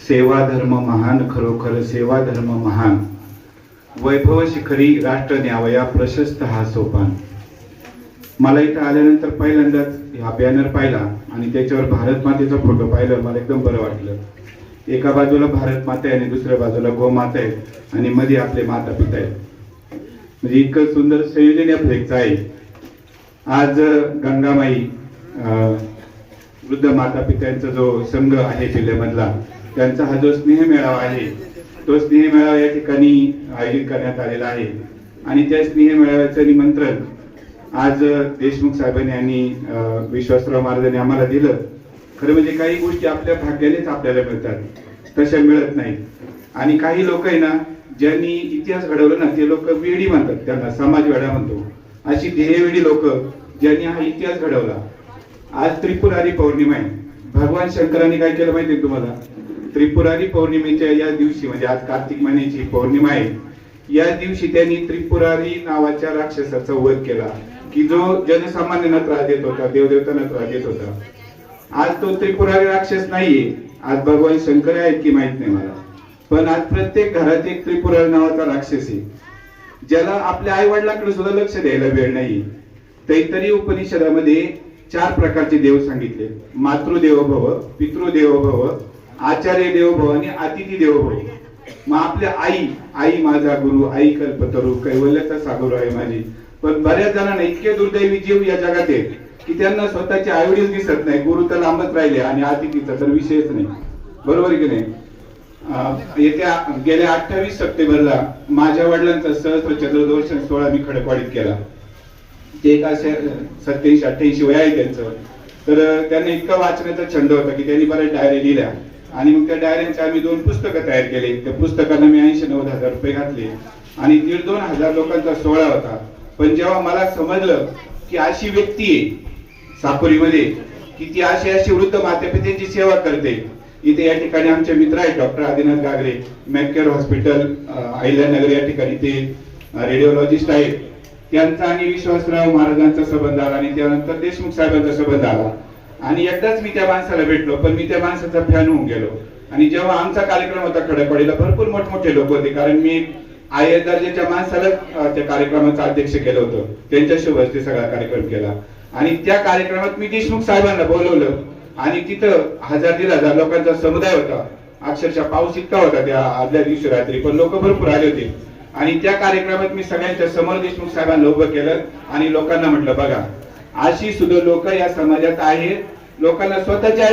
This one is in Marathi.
सेवा धर्म महान, खरोखर सेवा धर्म महान, वैभव शिखरी राष्ट्र न्यावया प्रशस्त हा सोपान. मला इथं आल्यानंतर पहिल्यांदाच हा बॅनर पाहिला आणि त्याच्यावर भारत मातेचा फोटो पाहिला. मला एकदम बरं वाटलं. एका बाजूला भारत माता आहे आणि दुसऱ्या बाजूला गोमाता आहे आणि मध्ये आपले माता पिता आहेत. म्हणजे इतकं सुंदर संयोजन या फ्लेक्सचं आहे. आज गंगामाई वृद्ध माता पित्यांचा जो संघ आहे जिल्ह्यामधला, त्यांचा हा जो स्नेह मेळावा आहे, तो स्नेह मेळावा या ठिकाणी आयोजित करण्यात आलेला आहे. आणि त्या स्नेह मेळाव्याचं निमंत्रण आज देशमुख साहेबांनी आणि विश्वासराव महाराजांनी आम्हाला दिलं. खरं म्हणजे काही गोष्टी आपल्या भाग्यानेच आपल्याला मिळतात, तशा मिळत नाहीत. आणि काही लोक आहे ना, ज्यांनी इतिहास घडवला ना, ते लोक वेडी म्हणतात, त्यांना समाज वेडा म्हणतो. अशी ध्येयवेडी लोक ज्यांनी हा इतिहास घडवला. आज त्रिपुरारी पौर्णिमा आहे. भगवान शंकरांनी काय केलं माहिती तुम्हाला? त्रिपुरारी पौर्णिमेच्या या दिवशी, म्हणजे आज कार्तिक महिन्याची पौर्णिमा आहे, या दिवशी त्यांनी त्रिपुरारी नावाच्या राक्षसाचा वध केला, की जो जनसामान्यांना त्रास देत होता, देवदेवतांना त्रास देत होता. आज तो त्रिपुरारी राक्षस नाहीये, आज भगवान शंकर आहेत की माहित नाही मला, पण आज प्रत्येक घरात एक त्रिपुरारी नावाचा राक्षस आहे, ज्याला आपल्या आई वडिलांकडे सुद्धा लक्ष द्यायला वेळ नाही. तैत्तरीय उपनिषदामध्ये 4 प्रकारचे देव सांगितले: मातृदेवोभव, पितृदेवोभव, आचार्य देवोभव आणि अतिथी देवोभव. मग आपल्या आई माझा गुरु, आई कल्पतरू, कैवल्याचा सागर आहे माझी. पण बऱ्याच जणांना इतके दुर्दैवी जीव या जगात आहेत की त्यांना स्वतःचे आईवडील दिसत नाही, गुरु तर लांबच राहिले आणि अतिथीचा तर विषयच नाही. बरोबर की नाही? गेल्या 28 सप्टेंबरला माझ्या वडिलांचा सहस्त्र चंद्रदर्शन सोहळा मी खडकवाडीत केला. ते एक असे 87-88 वय आहे त्यांचं. तर त्यांना इतका वाचण्याचा छंद होता की त्यांनी बऱ्याच डायऱ्या लिहिल्या आणि मग त्या डायऱ्यांचे आम्ही 2 पुस्तकं तयार केले. त्या पुस्तकांना मी 80-90 हजार रुपये घातले आणि 1,500-2 हजार लोकांचा सोहळा होता. पण जेव्हा मला समजलं की अशी व्यक्ती आहे साकोरीमध्ये की ती अशी वृद्ध मातेपित्यांची सेवा करते. इथे या ठिकाणी आमचे मित्र आहेत डॉक्टर आदिनाथ गागरे, मॅककेअर हॉस्पिटल अहिल्यानगर, या ठिकाणी ते रेडिओलॉजिस्ट आहेत. त्यांचा आणि विश्वासराव महाराजांचा संबंध आला आणि त्यानंतर देशमुख साहेबांचा संबंध आला. आणि एकदाच मी त्या माणसाला भेटलो, पण मी त्या माणसाचा फॅन होऊन गेलो. आणि जेव्हा आमचा कार्यक्रम होता खडकवाडीला, भरपूर मोठमोठे लोक होते, कारण मी आय दर्जाच्या माणसाला त्या कार्यक्रमाचं अध्यक्ष केलं होतं. त्यांच्यासोबत ते सगळा कार्यक्रम केला आणि त्या कार्यक्रमात मी देशमुख साहेबांना बोलवलं आणि तिथं 1000-1500 लोकांचा समुदाय होता. अक्षरशः पाऊस इतका होता त्या आदल्या दिवशी रात्री, पण लोक भरपूर आले होते. आणि त्या कार्यक्रमात मी सगळ्यांच्या समोर देशमुख साहेबांना उभं केलं आणि लोकांना म्हटलं, बघा अशी सुद्धा लोक या समाजात आहेत. लोकांना स्वतःच्या